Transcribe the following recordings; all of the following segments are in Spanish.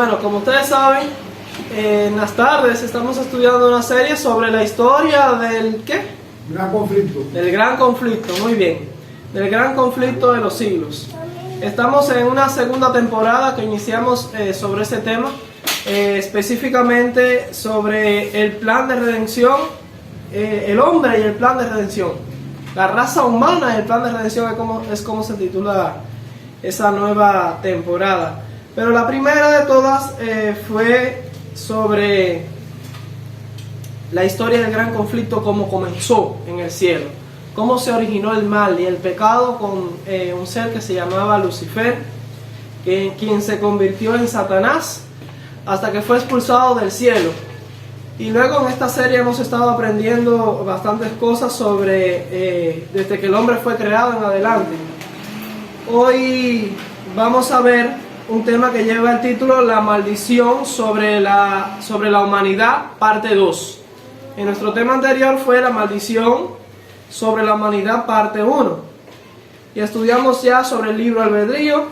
Bueno, como ustedes saben, en las tardes estamos estudiando una serie sobre la historia del ¿qué? Gran conflicto. Del gran conflicto, muy bien. Del gran conflicto de los siglos. Estamos en una segunda temporada que iniciamos sobre ese tema, específicamente sobre el plan de redención, el hombre y el plan de redención. La raza humana y el plan de redención es como se titula esa nueva temporada. Pero la primera de todas fue sobre la historia del gran conflicto, cómo comenzó en el cielo, cómo se originó el mal y el pecado con un ser que se llamaba Lucifer, quien se convirtió en Satanás hasta que fue expulsado del cielo. Y luego en esta serie hemos estado aprendiendo bastantes cosas sobre desde que el hombre fue creado en adelante. Hoy vamos a ver un tema que lleva el título La maldición sobre la humanidad, parte 2. En nuestro tema anterior fue la maldición sobre la humanidad, parte 1. Y estudiamos ya sobre el libro albedrío,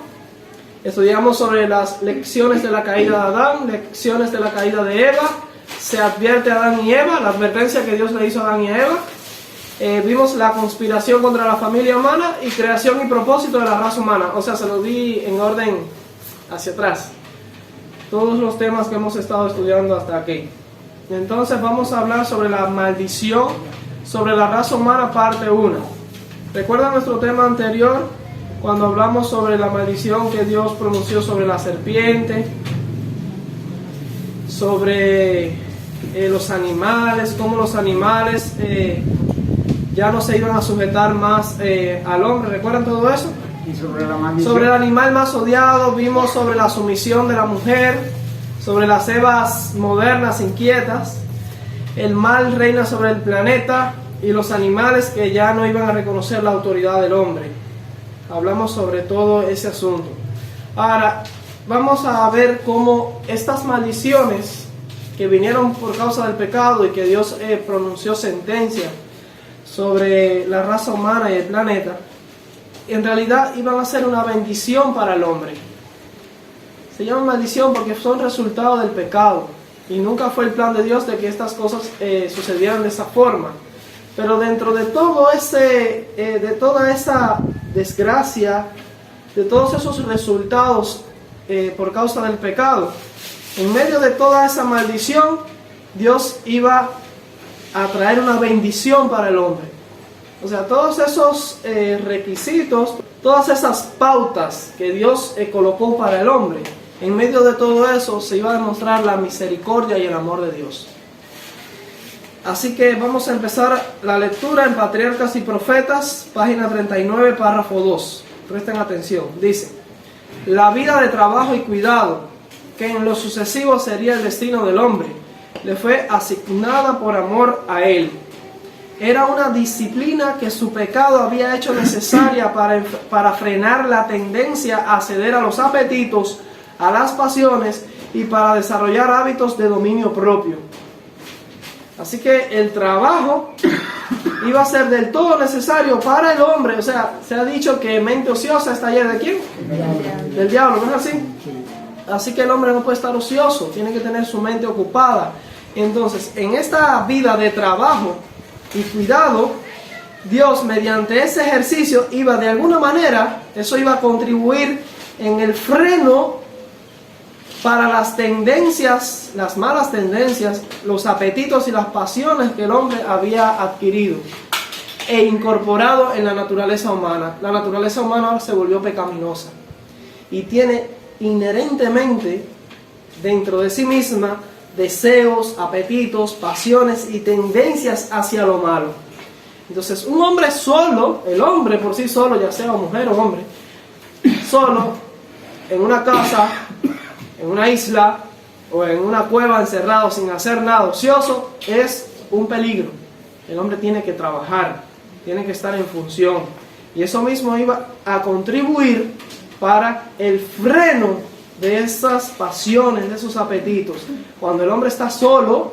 estudiamos sobre las lecciones de la caída de Adán, lecciones de la caída de Eva, se advierte a Adán y Eva, la advertencia que Dios le hizo a Adán y a Eva. Vimos la conspiración contra la familia humana y creación y propósito de la raza humana. O sea, se lo di en orden hacia atrás. Todos los temas que hemos estado estudiando hasta aquí. Entonces vamos a hablar sobre la maldición sobre la raza humana, parte 1. ¿Recuerdan nuestro tema anterior? Cuando hablamos sobre la maldición que Dios pronunció sobre la serpiente, sobre los animales, cómo los animales ya no se iban a sujetar más al hombre. ¿Recuerdan todo eso? Y sobre la maldición. Sobre el animal más odiado, vimos sobre la sumisión de la mujer, sobre las Evas modernas inquietas, el mal reina sobre el planeta y los animales que ya no iban a reconocer la autoridad del hombre. Hablamos sobre todo ese asunto. Ahora, vamos a ver cómo estas maldiciones que vinieron por causa del pecado y que Dios pronunció sentencia sobre la raza humana y el planeta, en realidad iban a ser una bendición para el hombre. Se llama maldición porque son resultado del pecado y nunca fue el plan de Dios de que estas cosas sucedieran de esa forma. Pero dentro de todo de toda esa desgracia, de todos esos resultados por causa del pecado, en medio de toda esa maldición, Dios iba a traer una bendición para el hombre. O sea, todos esos requisitos, todas esas pautas que Dios colocó para el hombre, en medio de todo eso se iba a demostrar la misericordia y el amor de Dios. Así que vamos a empezar la lectura en Patriarcas y Profetas, página 39, párrafo 2. Presten atención. Dice: la vida de trabajo y cuidado, que en lo sucesivo sería el destino del hombre, le fue asignada por amor a él. Era una disciplina que su pecado había hecho necesaria para frenar la tendencia a ceder a los apetitos, a las pasiones y para desarrollar hábitos de dominio propio. Así que el trabajo iba a ser del todo necesario para el hombre. O sea, se ha dicho que mente ociosa está llena de ¿quién? Del diablo, ¿no es así? Así que el hombre no puede estar ocioso, tiene que tener su mente ocupada. Entonces, en esta vida de trabajo y cuidado, Dios mediante ese ejercicio iba de alguna manera, eso iba a contribuir en el freno para las tendencias, las malas tendencias, los apetitos y las pasiones que el hombre había adquirido e incorporado en la naturaleza humana. La naturaleza humana se volvió pecaminosa y tiene inherentemente dentro de sí misma deseos, apetitos, pasiones y tendencias hacia lo malo. Entonces, un hombre solo, el hombre por sí solo, ya sea mujer o hombre, solo, en una casa, en una isla o en una cueva encerrado sin hacer nada, ocioso, es un peligro. El hombre tiene que trabajar, tiene que estar en función. Y eso mismo iba a contribuir para el freno de esas pasiones, de esos apetitos. Cuando el hombre está solo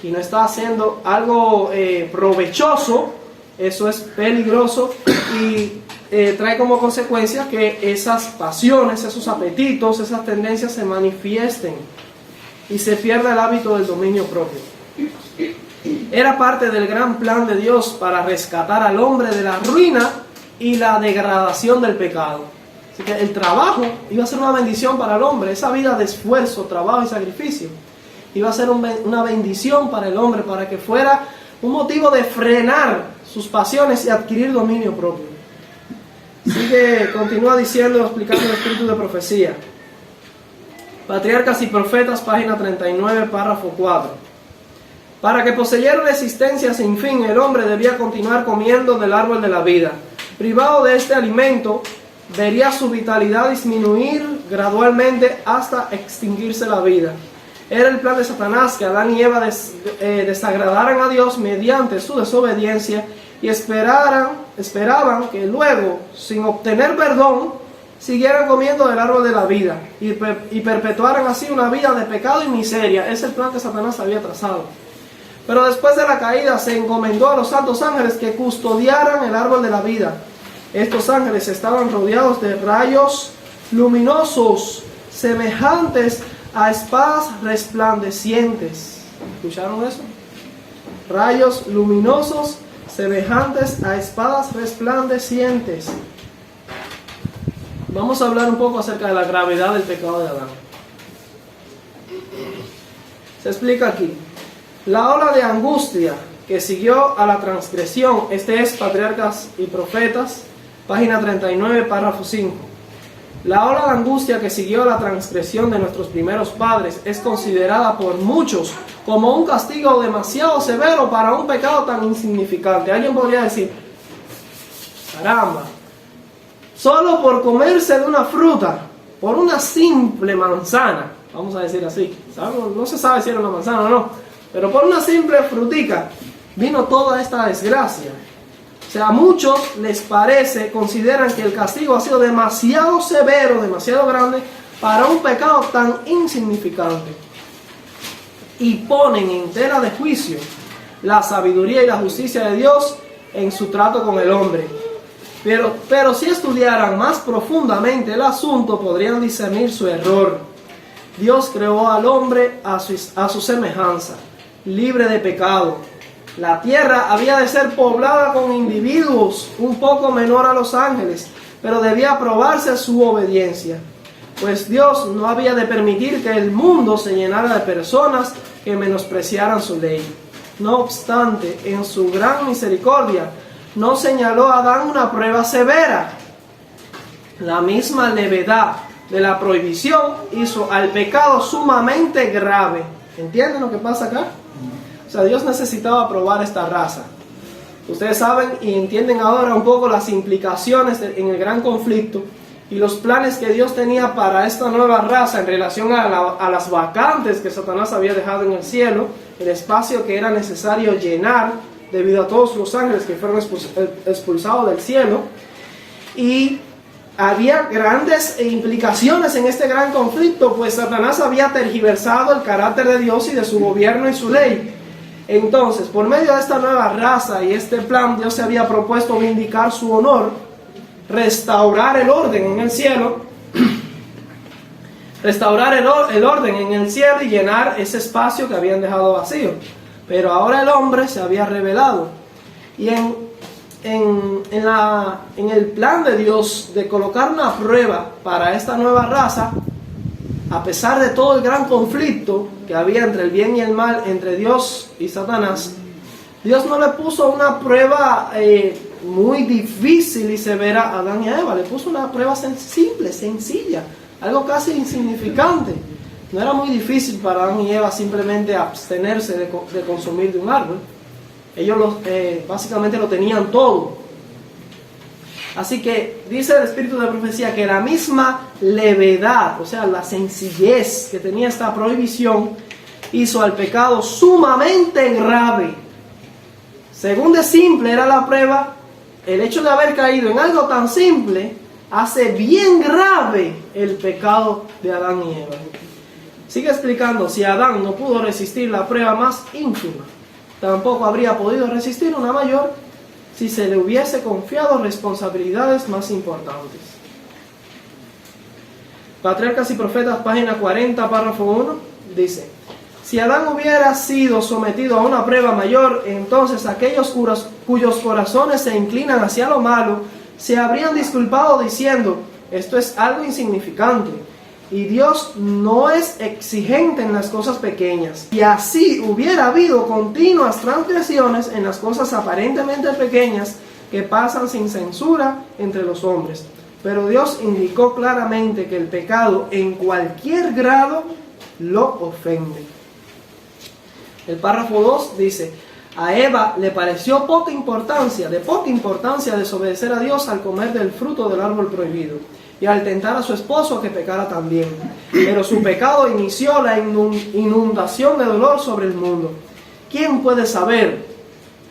y no está haciendo algo provechoso, eso es peligroso y trae como consecuencia que esas pasiones, esos apetitos, esas tendencias se manifiesten y se pierda el hábito del dominio propio. Era parte del gran plan de Dios para rescatar al hombre de la ruina y la degradación del pecado. Así que el trabajo iba a ser una bendición para el hombre, esa vida de esfuerzo, trabajo y sacrificio iba a ser una bendición para el hombre, para que fuera un motivo de frenar sus pasiones y adquirir dominio propio. Así que continúa diciendo, explicando el espíritu de profecía. Patriarcas y Profetas, página 39, párrafo 4. Para que poseyera una existencia sin fin, el hombre debía continuar comiendo del árbol de la vida. Privado de este alimento, vería su vitalidad disminuir gradualmente hasta extinguirse la vida. Era el plan de Satanás que Adán y Eva desagradaran a Dios mediante su desobediencia y esperaban que luego, sin obtener perdón, siguieran comiendo del árbol de la vida y perpetuaran así una vida de pecado y miseria. Es el plan que Satanás había trazado. Pero después de la caída se encomendó a los santos ángeles que custodiaran el árbol de la vida. Estos ángeles estaban rodeados de rayos luminosos semejantes a espadas resplandecientes. ¿Escucharon eso? Rayos luminosos semejantes a espadas resplandecientes. Vamos a hablar un poco acerca de la gravedad del pecado de Adán. Se explica aquí. La ola de angustia que siguió a la transgresión, este es Patriarcas y Profetas, página 39, párrafo 5. La ola de angustia que siguió a la transgresión de nuestros primeros padres es considerada por muchos como un castigo demasiado severo para un pecado tan insignificante. Alguien podría decir, caramba, solo por comerse de una fruta, por una simple manzana, vamos a decir así, no se sabe si era una manzana o no, pero por una simple frutica vino toda esta desgracia. O sea, a muchos les parece, consideran que el castigo ha sido demasiado severo, demasiado grande para un pecado tan insignificante. Y ponen en tela de juicio la sabiduría y la justicia de Dios en su trato con el hombre. Pero si estudiaran más profundamente el asunto, podrían discernir su error. Dios creó al hombre a su semejanza, libre de pecado. La tierra había de ser poblada con individuos un poco menor a los ángeles, pero debía probarse su obediencia, pues Dios no había de permitir que el mundo se llenara de personas que menospreciaran su ley. No obstante, en su gran misericordia, no señaló a Adán una prueba severa. La misma levedad de la prohibición hizo al pecado sumamente grave. ¿Entienden lo que pasa acá? O sea, Dios necesitaba probar esta raza. Ustedes saben y entienden ahora un poco las implicaciones en el gran conflicto y los planes que Dios tenía para esta nueva raza en relación a las vacantes que Satanás había dejado en el cielo, el espacio que era necesario llenar debido a todos los ángeles que fueron expulsados del cielo. Y había grandes implicaciones en este gran conflicto, pues Satanás había tergiversado el carácter de Dios y de su gobierno y su ley. Entonces, por medio de esta nueva raza y este plan, Dios se había propuesto vindicar su honor, restaurar el orden en el cielo, restaurar el orden en el cielo y llenar ese espacio que habían dejado vacío. Pero ahora el hombre se había rebelado. Y en el plan de Dios de colocar una prueba para esta nueva raza, a pesar de todo el gran conflicto que había entre el bien y el mal, entre Dios y Satanás, Dios no le puso una prueba muy difícil y severa a Adán y a Eva. Le puso una prueba simple, sencilla, algo casi insignificante. No era muy difícil para Adán y Eva simplemente abstenerse de consumir de un árbol. Ellos básicamente lo tenían todo. Así que dice el espíritu de profecía que la misma levedad, o sea, la sencillez que tenía esta prohibición, hizo al pecado sumamente grave. Según de simple era la prueba, el hecho de haber caído en algo tan simple hace bien grave el pecado de Adán y Eva. Sigue explicando, si Adán no pudo resistir la prueba más ínfima, tampoco habría podido resistir una mayor. si se le hubiese confiado responsabilidades más importantes. Patriarcas y Profetas, página 40, párrafo 1, dice: si Adán hubiera sido sometido a una prueba mayor, entonces aquellos cuyos corazones se inclinan hacia lo malo, se habrían disculpado diciendo: esto es algo insignificante, y Dios no es exigente en las cosas pequeñas. Y así hubiera habido continuas transgresiones en las cosas aparentemente pequeñas que pasan sin censura entre los hombres. Pero Dios indicó claramente que el pecado en cualquier grado lo ofende. El párrafo 2 dice: a Eva le pareció de poca importancia desobedecer a Dios al comer del fruto del árbol prohibido y al tentar a su esposo a que pecara también. Pero su pecado inició la inundación de dolor sobre el mundo. ¿Quién puede saber?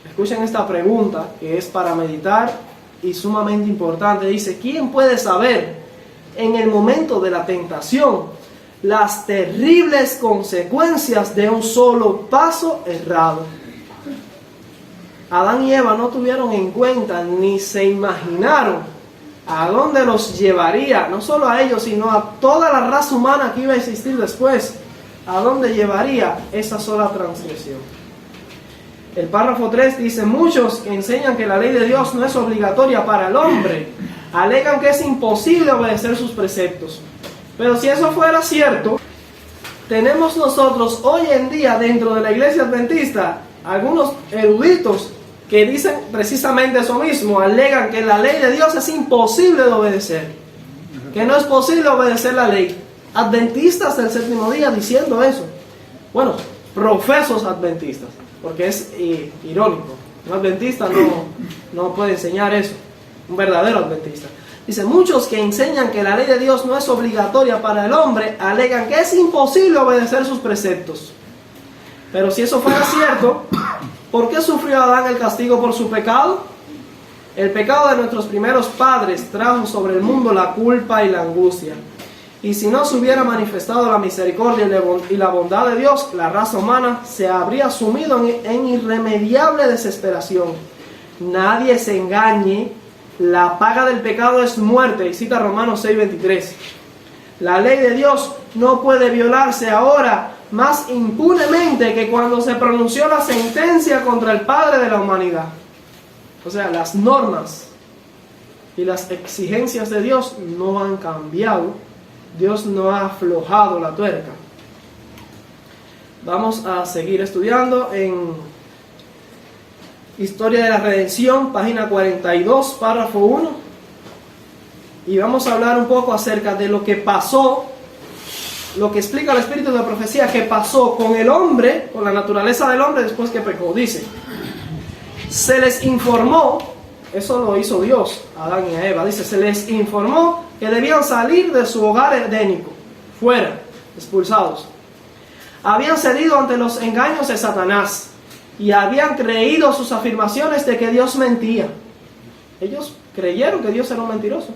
Escuchen esta pregunta que es para meditar y sumamente importante. Dice: ¿quién puede saber en el momento de la tentación las terribles consecuencias de un solo paso errado? Adán y Eva no tuvieron en cuenta ni se imaginaron a dónde los llevaría, no solo a ellos, sino a toda la raza humana que iba a existir después, a dónde llevaría esa sola transgresión. El párrafo 3 dice: muchos que enseñan que la ley de Dios no es obligatoria para el hombre, alegan que es imposible obedecer sus preceptos. Pero si eso fuera cierto, tenemos nosotros hoy en día dentro de la iglesia adventista algunos eruditos que dicen precisamente eso mismo, alegan que la ley de Dios es imposible de obedecer, que no es posible obedecer la ley. Adventistas del séptimo día diciendo eso. Bueno, profesos adventistas, porque es irónico. Un adventista no puede enseñar eso, un verdadero adventista. Dice: muchos que enseñan que la ley de Dios no es obligatoria para el hombre, alegan que es imposible obedecer sus preceptos. Pero si eso fuera cierto, ¿por qué sufrió Adán el castigo por su pecado? El pecado de nuestros primeros padres trajo sobre el mundo la culpa y la angustia. Y si no se hubiera manifestado la misericordia y la bondad de Dios, la raza humana se habría sumido en irremediable desesperación. Nadie se engañe, la paga del pecado es muerte, y cita Romanos 6:23. La ley de Dios no puede violarse ahora más impunemente que cuando se pronunció la sentencia contra el Padre de la humanidad. O sea, las normas y las exigencias de Dios no han cambiado. Dios no ha aflojado la tuerca. Vamos a seguir estudiando en Historia de la Redención, página 42, párrafo 1. Y vamos a hablar un poco acerca de lo que pasó, lo que explica el espíritu de la profecía, que pasó con el hombre, con la naturaleza del hombre después que pecó. Dice: se les informó, eso lo hizo Dios a Adán y a Eva, dice: se les informó que debían salir de su hogar edénico, fuera, expulsados. Habían cedido ante los engaños de Satanás y habían creído sus afirmaciones de que Dios mentía. Ellos creyeron que Dios era un mentiroso.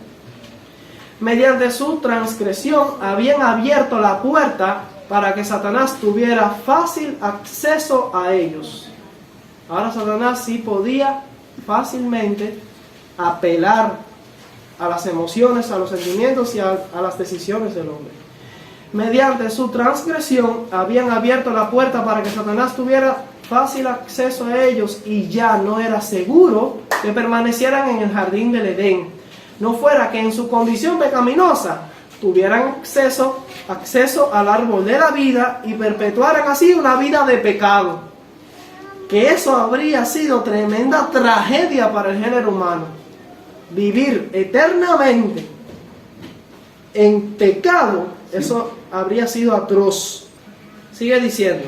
Mediante su transgresión habían abierto la puerta para que Satanás tuviera fácil acceso a ellos. Ahora Satanás sí podía fácilmente apelar a las emociones, a los sentimientos y a las decisiones del hombre. Mediante su transgresión habían abierto la puerta para que Satanás tuviera fácil acceso a ellos, y ya no era seguro que permanecieran en el jardín del Edén. No fuera que en su condición pecaminosa tuvieran acceso al árbol de la vida y perpetuaran así una vida de pecado. Que eso habría sido tremenda tragedia para el género humano. Vivir eternamente en pecado, eso habría sido atroz. Sigue diciendo: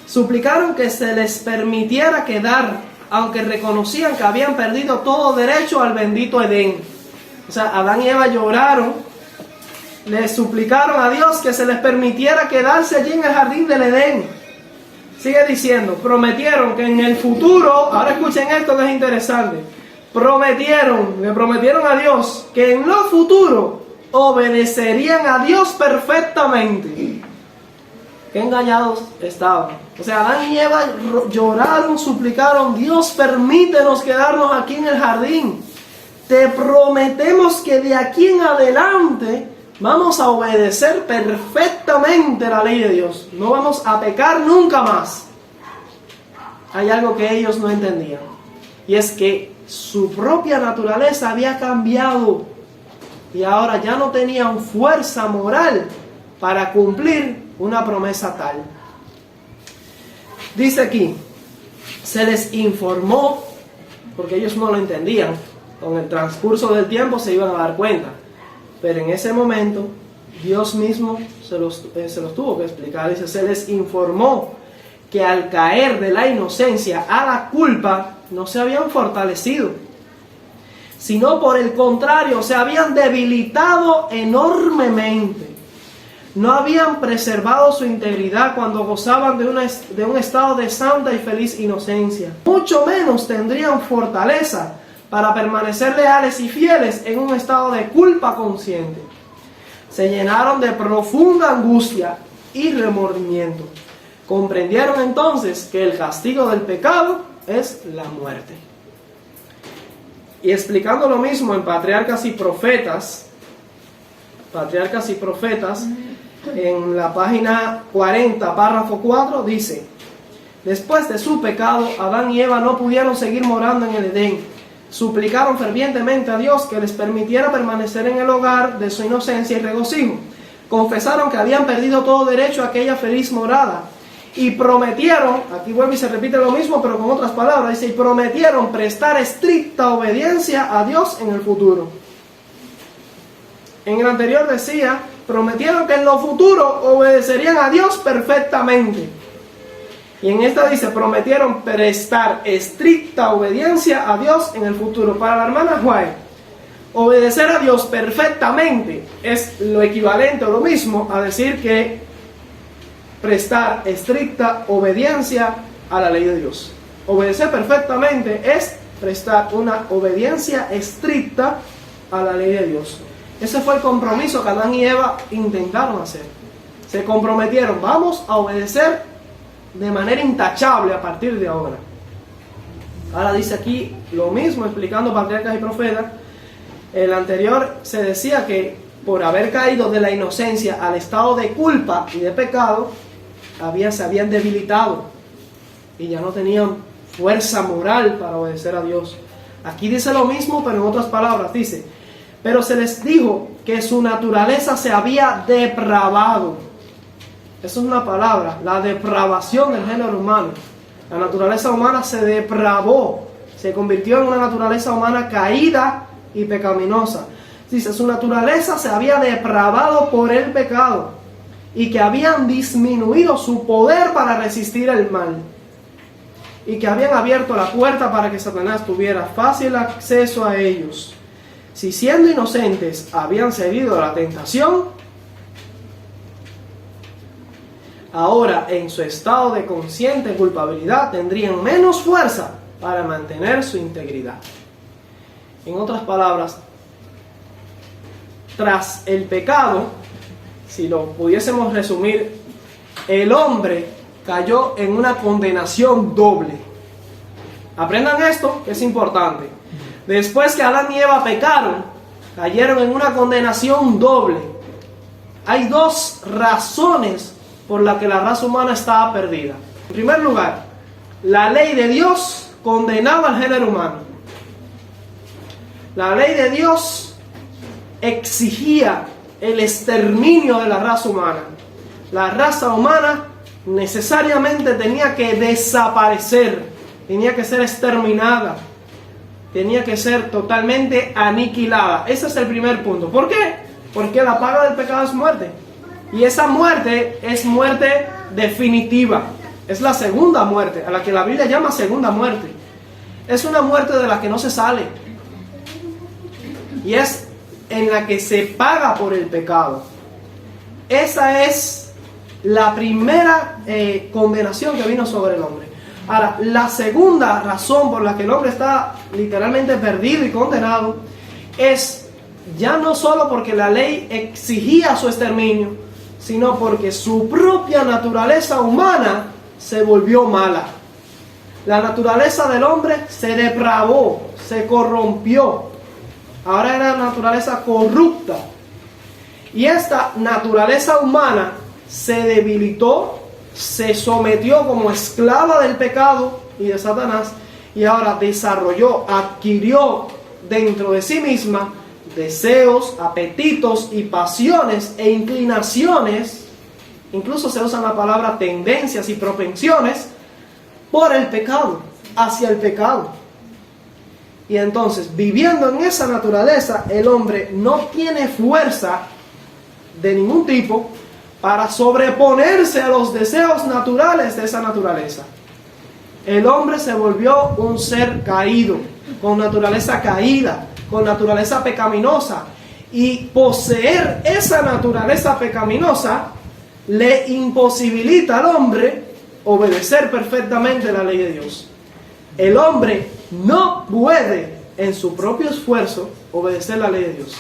suplicaron que se les permitiera quedar, aunque reconocían que habían perdido todo derecho al bendito Edén. O sea, Adán y Eva lloraron, le suplicaron a Dios que se les permitiera quedarse allí en el jardín del Edén. Sigue diciendo: prometieron que en el futuro, ahora escuchen esto que es interesante, le prometieron a Dios que en lo futuro obedecerían a Dios perfectamente. qué engañados estaban. O sea, Adán y Eva lloraron, suplicaron: Dios, permítenos quedarnos aquí en el jardín. Te prometemos que de aquí en adelante vamos a obedecer perfectamente la ley de Dios. No vamos a pecar nunca más. Hay algo que ellos no entendían, y es que su propia naturaleza había cambiado y ahora ya no tenían fuerza moral para cumplir una promesa tal. Dice aquí, se les informó, porque ellos no lo entendían. Con el transcurso del tiempo se iban a dar cuenta, pero en ese momento Dios mismo se los tuvo que explicar. Dice, se les informó que al caer de la inocencia a la culpa no se habían fortalecido, sino por el contrario se habían debilitado enormemente. No habían preservado su integridad cuando gozaban de un estado de santa y feliz inocencia. Mucho menos tendrían fortaleza para permanecer leales y fieles en un estado de culpa consciente. Se llenaron de profunda angustia y remordimiento. Comprendieron entonces que el castigo del pecado es la muerte. Y explicando lo mismo en Patriarcas y Profetas, en la página 40, párrafo 4, dice: después de su pecado, Adán y Eva no pudieron seguir morando en el Edén. Suplicaron fervientemente a Dios que les permitiera permanecer en el hogar de su inocencia y regocijo. Confesaron que habían perdido todo derecho a aquella feliz morada y prometieron, aquí vuelve y se repite lo mismo pero con otras palabras, dice, y prometieron prestar estricta obediencia a Dios en el futuro. En el anterior decía, prometieron que en lo futuro obedecerían a Dios perfectamente. Y en esta dice, prometieron prestar estricta obediencia a Dios en el futuro. Para la hermana White, obedecer a Dios perfectamente es lo equivalente o lo mismo a decir que prestar estricta obediencia a la ley de Dios. Obedecer perfectamente es prestar una obediencia estricta a la ley de Dios. Ese fue el compromiso que Adán y Eva intentaron hacer. Se comprometieron, vamos a obedecer de manera intachable a partir de ahora. Ahora dice aquí lo mismo, explicando Patriarcas y Profetas. El anterior se decía que por haber caído de la inocencia al estado de culpa y de pecado, se habían debilitado y ya no tenían fuerza moral para obedecer a Dios. Aquí dice lo mismo, pero en otras palabras dice, pero se les dijo que su naturaleza se había depravado. Eso es una palabra, la depravación del género humano. La naturaleza humana se depravó, se convirtió en una naturaleza humana caída y pecaminosa. Dice, su naturaleza se había depravado por el pecado y que habían disminuido su poder para resistir el mal y que habían abierto la puerta para que Satanás tuviera fácil acceso a ellos. Si siendo inocentes habían cedido a la tentación, ahora en su estado de consciente culpabilidad tendrían menos fuerza para mantener su integridad. En otras palabras, tras el pecado, si lo pudiésemos resumir, el hombre cayó en una condenación doble. Aprendan esto, que es importante. Después que Adán y Eva pecaron, cayeron en una condenación doble. Hay dos razones por las que la raza humana estaba perdida. En primer lugar, la ley de Dios condenaba al género humano. La ley de Dios exigía el exterminio de la raza humana. La raza humana necesariamente tenía que desaparecer, tenía que ser exterminada, tenía que ser totalmente aniquilada. Ese es el primer punto. ¿Por qué? Porque la paga del pecado es muerte. Y esa muerte es muerte definitiva. Es la segunda muerte, a la que la Biblia llama segunda muerte. Es una muerte de la que no se sale. Y es en la que se paga por el pecado. Esa es la primera condenación que vino sobre el hombre. Ahora, la segunda razón por la que el hombre está literalmente perdido y condenado es ya no solo porque la ley exigía su exterminio, sino porque su propia naturaleza humana se volvió mala. La naturaleza del hombre se depravó, se corrompió. Ahora era naturaleza corrupta. Y esta naturaleza humana se debilitó, se sometió como esclava del pecado y de Satanás, y ahora desarrolló, adquirió dentro de sí misma deseos, apetitos y pasiones e inclinaciones, incluso se usa la palabra tendencias y propensiones, por el pecado, hacia el pecado. Y entonces, viviendo en esa naturaleza, el hombre no tiene fuerza de ningún tipo para sobreponerse a los deseos naturales de esa naturaleza. El hombre se volvió un ser caído, con naturaleza caída, con naturaleza pecaminosa. Y poseer esa naturaleza pecaminosa le imposibilita al hombre obedecer perfectamente la ley de Dios. El hombre no puede en su propio esfuerzo obedecer la ley de Dios.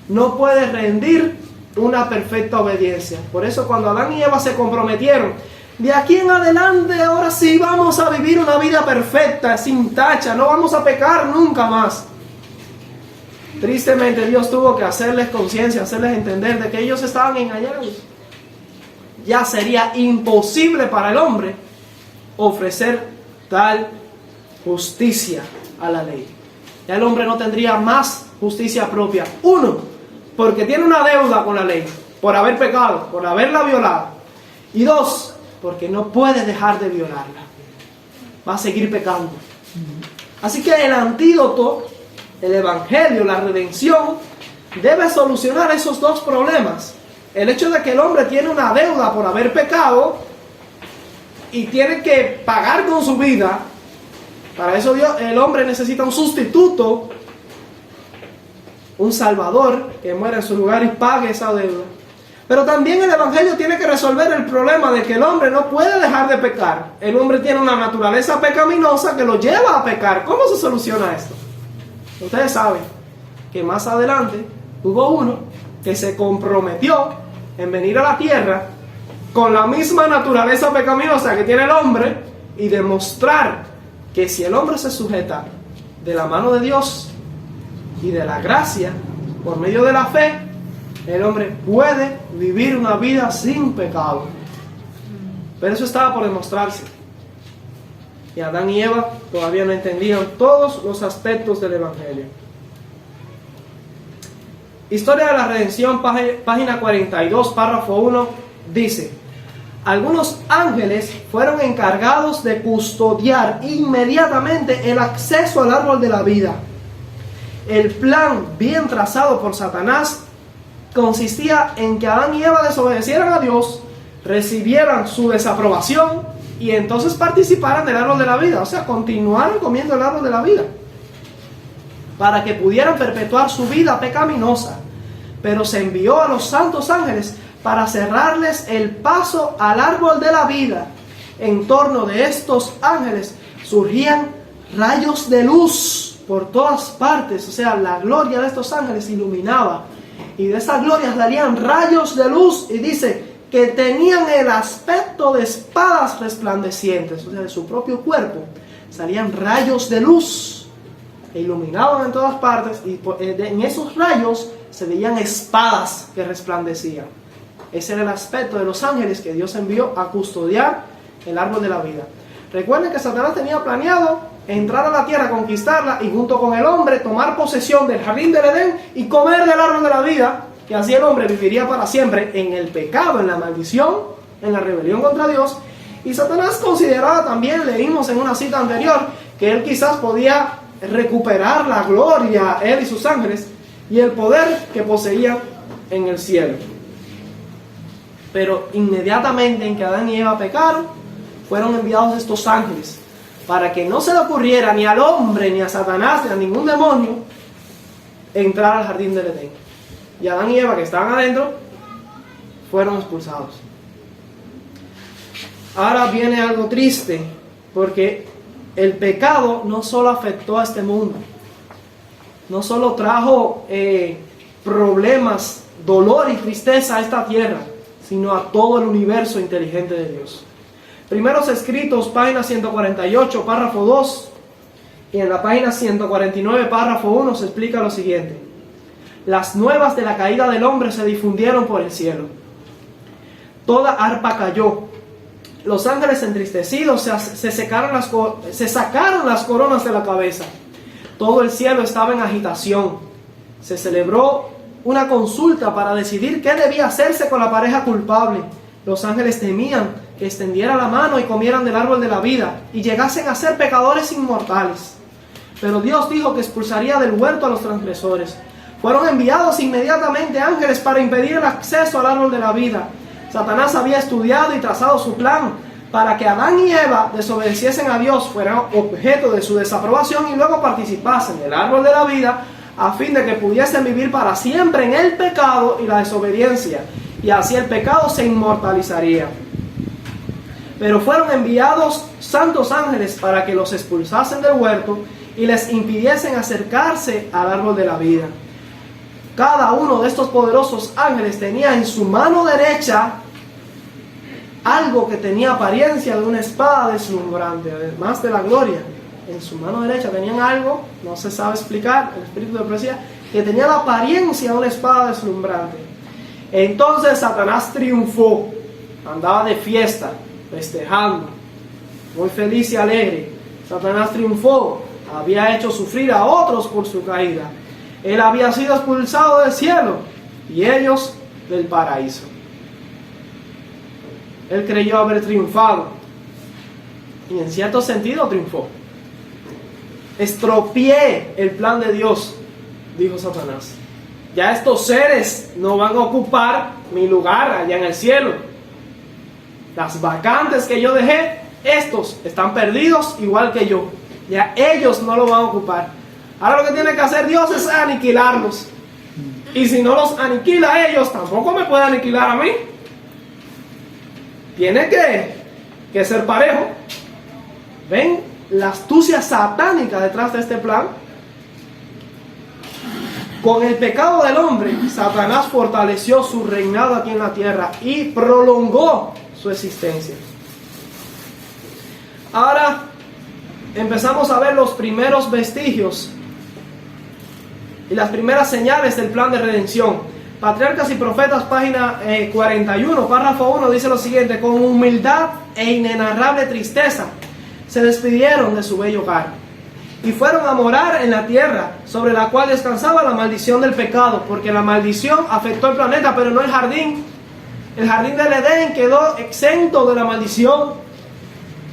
No puede rendir una perfecta obediencia. Por eso cuando Adán y Eva se comprometieron, de aquí en adelante ahora sí vamos a vivir una vida perfecta, sin tacha, no vamos a pecar nunca más. Tristemente Dios tuvo que hacerles conciencia, hacerles entender de que ellos estaban engañados. Ya sería imposible para el hombre ofrecer tal justicia a la ley. Ya el hombre no tendría más justicia propia. Uno, porque tiene una deuda con la ley, por haber pecado, por haberla violado. Y dos, porque no puede dejar de violarla. Va a seguir pecando. Así que el antídoto, el evangelio, la redención, debe solucionar esos dos problemas. El hecho de que el hombre tiene una deuda por haber pecado y tiene que pagar con su vida. Para eso el hombre necesita un sustituto, un salvador que muera en su lugar y pague esa deuda. Pero también el evangelio tiene que resolver el problema de que el hombre no puede dejar de pecar. El hombre tiene una naturaleza pecaminosa que lo lleva a pecar. ¿Cómo se soluciona esto? Ustedes saben que más adelante hubo uno que se comprometió en venir a la tierra con la misma naturaleza pecaminosa que tiene el hombre y demostrar que si el hombre se sujeta de la mano de Dios y de la gracia por medio de la fe, el hombre puede vivir una vida sin pecado. Pero eso estaba por demostrarse. Y Adán y Eva todavía no entendían todos los aspectos del evangelio. Historia de la Redención, página 42, párrafo 1, dice: algunos ángeles fueron encargados de custodiar inmediatamente el acceso al árbol de la vida. El plan bien trazado por Satanás consistía en que Adán y Eva desobedecieran a Dios, recibieran su desaprobación y entonces participaran del árbol de la vida, o sea, continuaran comiendo el árbol de la vida, para que pudieran perpetuar su vida pecaminosa. Pero se envió a los santos ángeles para cerrarles el paso al árbol de la vida. En torno de estos ángeles surgían rayos de luz por todas partes, o sea, la gloria de estos ángeles iluminaba, y de esas glorias salían rayos de luz, y dice que tenían el aspecto de espadas resplandecientes, o sea, de su propio cuerpo salían rayos de luz e iluminaban en todas partes, y en esos rayos se veían espadas que resplandecían. Ese era el aspecto de los ángeles que Dios envió a custodiar el árbol de la vida. Recuerden que Satanás tenía planeado entrar a la tierra, conquistarla y junto con el hombre tomar posesión del jardín del Edén y comer del árbol de la vida, que así el hombre viviría para siempre en el pecado, en la maldición, en la rebelión contra Dios. Y Satanás consideraba también, leímos en una cita anterior, que él quizás podía recuperar la gloria, él y sus ángeles, y el poder que poseían en el cielo. Pero inmediatamente en que Adán y Eva pecaron, fueron enviados estos ángeles para que no se le ocurriera ni al hombre, ni a Satanás, ni a ningún demonio entrar al jardín del Edén. Y Adán y Eva, que estaban adentro, fueron expulsados. Ahora viene algo triste, porque el pecado no solo afectó a este mundo, no solo trajo problemas, dolor y tristeza a esta tierra, sino a todo el universo inteligente de Dios. Primeros Escritos, página 148, párrafo 2, y en la página 149, párrafo 1, se explica lo siguiente. Las nuevas de la caída del hombre se difundieron por el cielo. Toda arpa cayó. Los ángeles entristecidos se sacaron las coronas de la cabeza. Todo el cielo estaba en agitación. Se celebró una consulta para decidir qué debía hacerse con la pareja culpable. Los ángeles temían que extendiera la mano y comieran del árbol de la vida y llegasen a ser pecadores inmortales. Pero Dios dijo que expulsaría del huerto a los transgresores. Fueron enviados inmediatamente ángeles para impedir el acceso al árbol de la vida. Satanás había estudiado y trazado su plan para que Adán y Eva desobedeciesen a Dios, fueran objeto de su desaprobación y luego participasen del árbol de la vida, a fin de que pudiesen vivir para siempre en el pecado y la desobediencia, y así el pecado se inmortalizaría. Pero fueron enviados santos ángeles para que los expulsasen del huerto y les impidiesen acercarse al árbol de la vida. Cada uno de estos poderosos ángeles tenía en su mano derecha algo que tenía apariencia de una espada deslumbrante, además de la gloria. En su mano derecha tenían algo, no se sabe explicar, el espíritu de profecía, que tenía la apariencia de una espada deslumbrante. Entonces Satanás triunfó, andaba de fiesta, festejando, muy feliz y alegre. Satanás triunfó, había hecho sufrir a otros por su caída. Él había sido expulsado del cielo y ellos del paraíso. Él creyó haber triunfado y en cierto sentido triunfó. Estropeé el plan de Dios, dijo Satanás. Ya estos seres no van a ocupar mi lugar allá en el cielo. Las vacantes que yo dejé, estos están perdidos igual que yo. Ya ellos no lo van a ocupar. Ahora lo que tiene que hacer Dios es aniquilarlos. Y si no los aniquila a ellos, tampoco me puede aniquilar a mí. Tiene que ser parejo. ¿Ven la astucia satánica detrás de este plan? Con el pecado del hombre, Satanás fortaleció su reinado aquí en la tierra y prolongó su existencia. Ahora empezamos a ver los primeros vestigios y las primeras señales del plan de redención. Patriarcas y Profetas, página 41, párrafo 1, dice lo siguiente: con humildad e inenarrable tristeza se despidieron de su bello hogar y fueron a morar en la tierra sobre la cual descansaba la maldición del pecado, porque la maldición afectó el planeta, pero no el jardín. El jardín del Edén quedó exento de la maldición.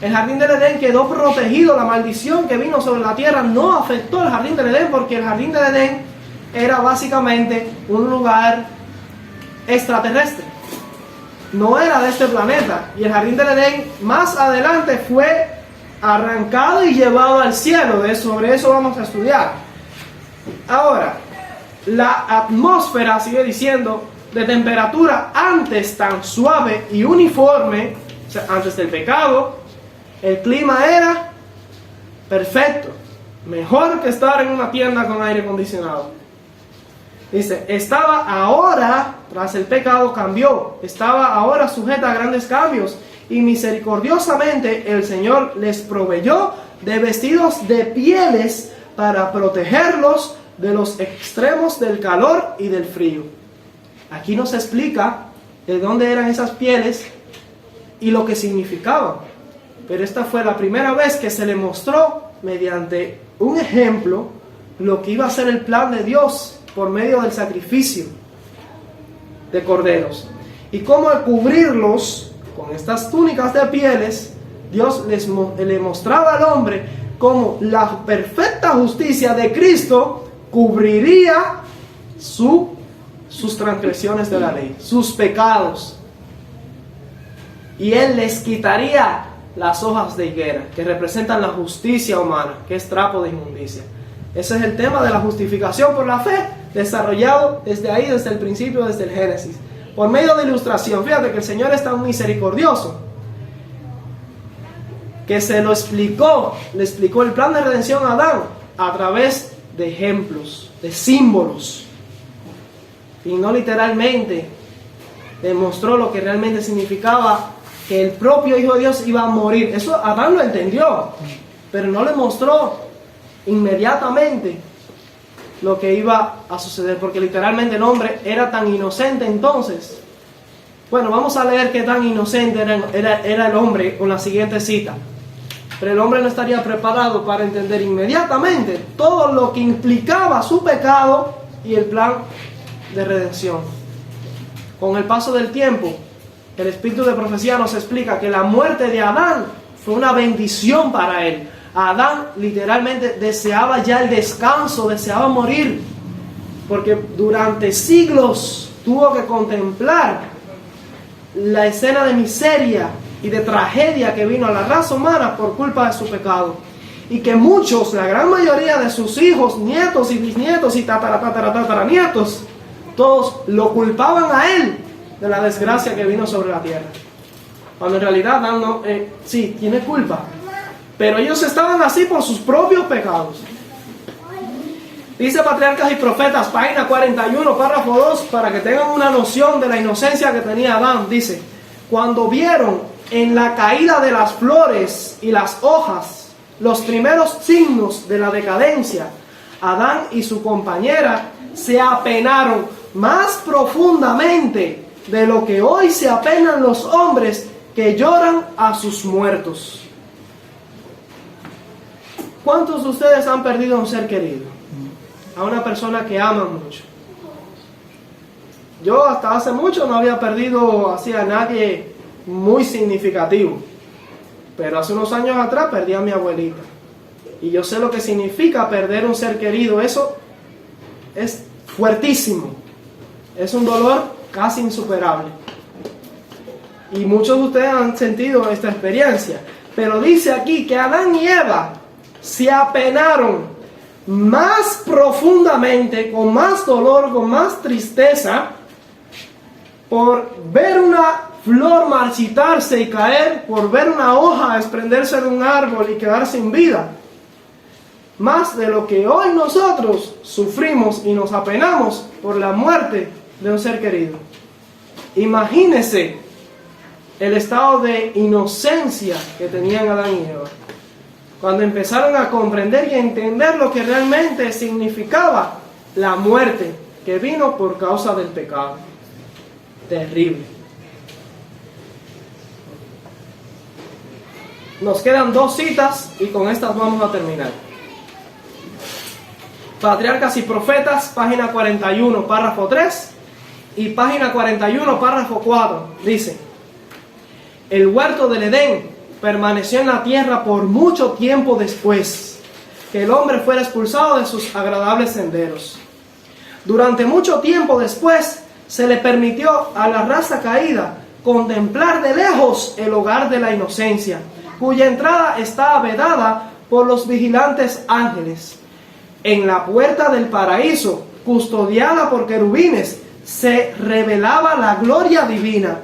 El jardín del Edén quedó protegido. La maldición que vino sobre la tierra no afectó el jardín del Edén, porque el jardín del Edén era básicamente un lugar extraterrestre. No era de este planeta. Y el jardín del Edén más adelante fue arrancado y llevado al cielo. Sobre eso vamos a estudiar. Ahora, la atmósfera, sigue diciendo, de temperatura antes tan suave y uniforme, o sea, antes del pecado, el clima era perfecto, mejor que estar en una tienda con aire acondicionado. Dice, estaba ahora, tras el pecado cambió, estaba ahora sujeta a grandes cambios, y misericordiosamente el Señor les proveyó de vestidos de pieles para protegerlos de los extremos del calor y del frío. Aquí nos explica de dónde eran esas pieles y lo que significaban. Pero esta fue la primera vez que se le mostró mediante un ejemplo lo que iba a ser el plan de Dios por medio del sacrificio de corderos. Y cómo al cubrirlos con estas túnicas de pieles, Dios le mostraba al hombre cómo la perfecta justicia de Cristo cubriría sus transgresiones de la ley, sus pecados. Y Él les quitaría las hojas de higuera, que representan la justicia humana, que es trapo de inmundicia. Ese es el tema de la justificación por la fe, desarrollado desde ahí, desde el principio, desde el Génesis, por medio de ilustración. Fíjate que el Señor es tan misericordioso que le explicó el plan de redención a Adán a través de ejemplos, de símbolos, y no literalmente demostró lo que realmente significaba que el propio Hijo de Dios iba a morir. Eso Adán lo entendió, pero no le mostró inmediatamente lo que iba a suceder, porque literalmente el hombre era tan inocente entonces. Bueno, vamos a leer qué tan inocente era el hombre con la siguiente cita. Pero el hombre no estaría preparado para entender inmediatamente todo lo que implicaba su pecado y el plan de redención. Con el paso del tiempo, el espíritu de profecía nos explica que la muerte de Adán fue una bendición para él. Adán literalmente deseaba ya el descanso, deseaba morir, porque durante siglos tuvo que contemplar la escena de miseria y de tragedia que vino a la raza humana por culpa de su pecado. Y que muchos, la gran mayoría de sus hijos, nietos y bisnietos y tataranietos, todos lo culpaban a él de la desgracia que vino sobre la tierra. Cuando en realidad Adán no, sí, tiene culpa, pero ellos estaban así por sus propios pecados. Dice Patriarcas y Profetas, página 41, párrafo 2, para que tengan una noción de la inocencia que tenía Adán. Dice: cuando vieron en la caída de las flores y las hojas los primeros signos de la decadencia, Adán y su compañera se apenaron más profundamente de lo que hoy se apenan los hombres que lloran a sus muertos. ¿Cuántos de ustedes han perdido a un ser querido? A una persona que aman mucho. Yo hasta hace mucho no había perdido así a nadie muy significativo, pero hace unos años atrás perdí a mi abuelita, y yo sé lo que significa perder un ser querido. Eso es fuertísimo, es un dolor casi insuperable, y muchos de ustedes han sentido esta experiencia. Pero dice aquí que Adán y Eva se apenaron más profundamente, con más dolor, con más tristeza, por ver una flor marchitarse y caer, por ver una hoja desprenderse de un árbol y quedar sin vida, más de lo que hoy nosotros sufrimos y nos apenamos por la muerte de un ser querido. Imagínense el estado de inocencia que tenían Adán y Eva cuando empezaron a comprender y a entender lo que realmente significaba la muerte que vino por causa del pecado. Terrible. Nos quedan 2 citas y con estas vamos a terminar. Patriarcas y Profetas, página 41, párrafo 3 y página 41, párrafo 4. Dice: el huerto del Edén permaneció en la tierra por mucho tiempo después que el hombre fuera expulsado de sus agradables senderos. Durante mucho tiempo después se le permitió a la raza caída contemplar de lejos el hogar de la inocencia, cuya entrada estaba vedada por los vigilantes ángeles. En la puerta del paraíso, custodiada por querubines, se revelaba la gloria divina.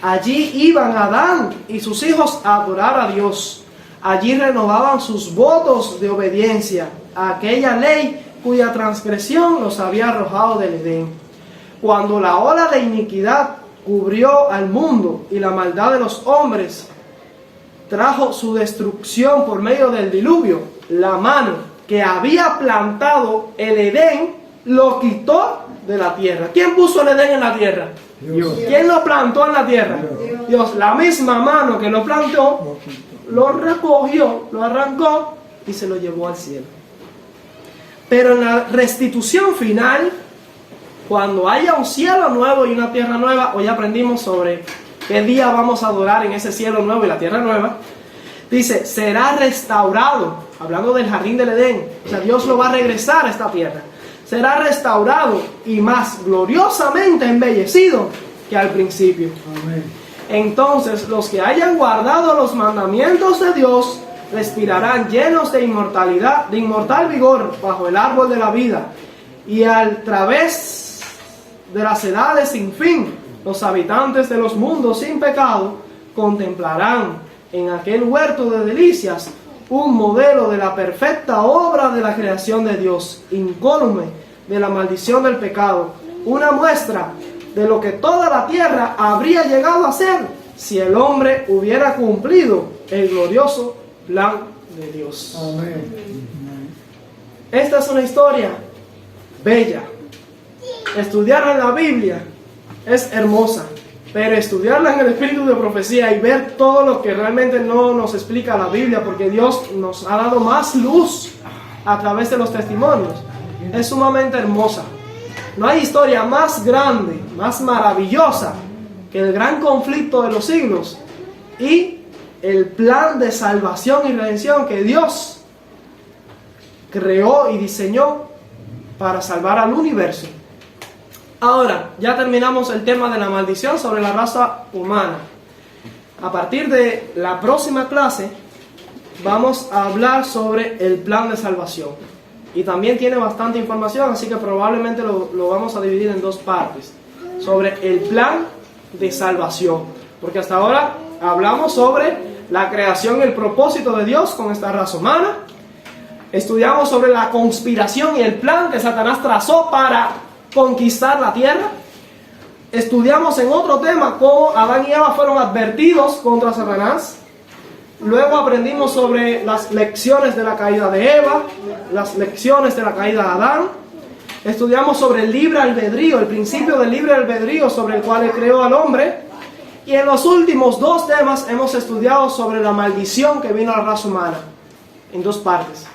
Allí iban Adán y sus hijos a adorar a Dios. Allí renovaban sus votos de obediencia a aquella ley cuya transgresión los había arrojado del Edén. Cuando la ola de iniquidad cubrió al mundo y la maldad de los hombres trajo su destrucción por medio del diluvio, la mano que había plantado el Edén lo quitó de la tierra. ¿Quién puso el Edén en la tierra? Dios. ¿Quién lo plantó en la tierra? Dios. La misma mano que lo plantó, lo recogió, lo arrancó y se lo llevó al cielo. Pero en la restitución final, cuando haya un cielo nuevo y una tierra nueva, hoy aprendimos sobre qué día vamos a adorar en ese cielo nuevo y la tierra nueva. Dice, será restaurado, hablando del jardín del Edén. O sea, Dios lo va a regresar a esta tierra. Será restaurado y más gloriosamente embellecido que al principio. Amén. Entonces los que hayan guardado los mandamientos de Dios respirarán llenos de inmortalidad, de inmortal vigor bajo el árbol de la vida, y al través de las edades sin fin, los habitantes de los mundos sin pecado contemplarán en aquel huerto de delicias un modelo de la perfecta obra de la creación de Dios, incólume de la maldición del pecado, una muestra de lo que toda la tierra habría llegado a ser si el hombre hubiera cumplido el glorioso plan de Dios. Amén. Esta es una historia bella. Estudiarla en la Biblia es hermosa, pero estudiarla en el espíritu de profecía y ver todo lo que realmente no nos explica la Biblia, porque Dios nos ha dado más luz a través de los testimonios, es sumamente hermosa. No hay historia más grande, más maravillosa que el gran conflicto de los siglos y el plan de salvación y redención que Dios creó y diseñó para salvar al universo. Ahora, ya terminamos el tema de la maldición sobre la raza humana. A partir de la próxima clase vamos a hablar sobre el plan de salvación. Y también tiene bastante información, así que probablemente lo vamos a dividir en dos partes. Sobre el plan de salvación. Porque hasta ahora hablamos sobre la creación y el propósito de Dios con esta raza humana. Estudiamos sobre la conspiración y el plan que Satanás trazó para conquistar la tierra. Estudiamos en otro tema cómo Adán y Eva fueron advertidos contra Satanás. Luego aprendimos sobre las lecciones de la caída de Eva, las lecciones de la caída de Adán. Estudiamos sobre el libre albedrío, el principio del libre albedrío sobre el cual Él creó al hombre. Y en los últimos dos temas hemos estudiado sobre la maldición que vino a la raza humana, en dos partes.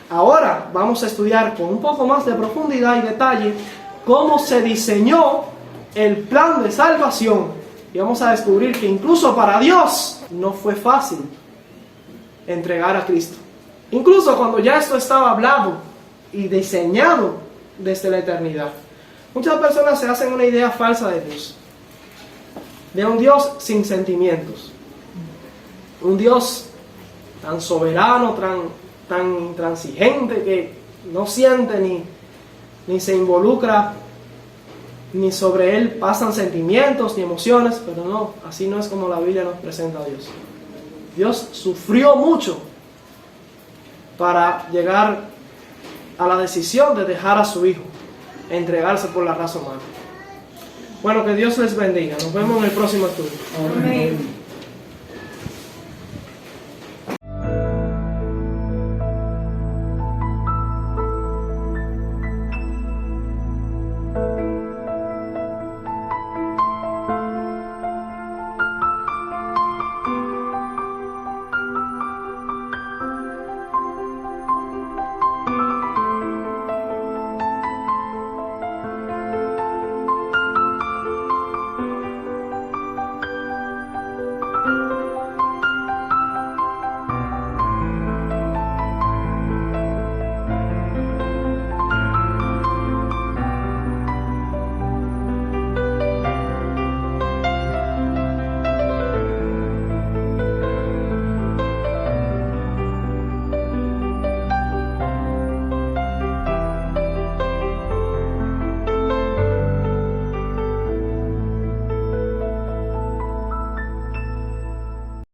Ahora vamos a estudiar con un poco más de profundidad y detalle cómo se diseñó el plan de salvación. Y vamos a descubrir que incluso para Dios no fue fácil entregar a Cristo. Incluso cuando ya esto estaba hablado y diseñado desde la eternidad. Muchas personas se hacen una idea falsa de Dios. De un Dios sin sentimientos. Un Dios tan soberano, tan intransigente que no siente ni se involucra, ni sobre Él pasan sentimientos ni emociones, pero no, así no es como la Biblia nos presenta a Dios. Dios sufrió mucho para llegar a la decisión de dejar a su Hijo, entregarse por la raza humana. Bueno, que Dios les bendiga. Nos vemos en el próximo estudio. Amén.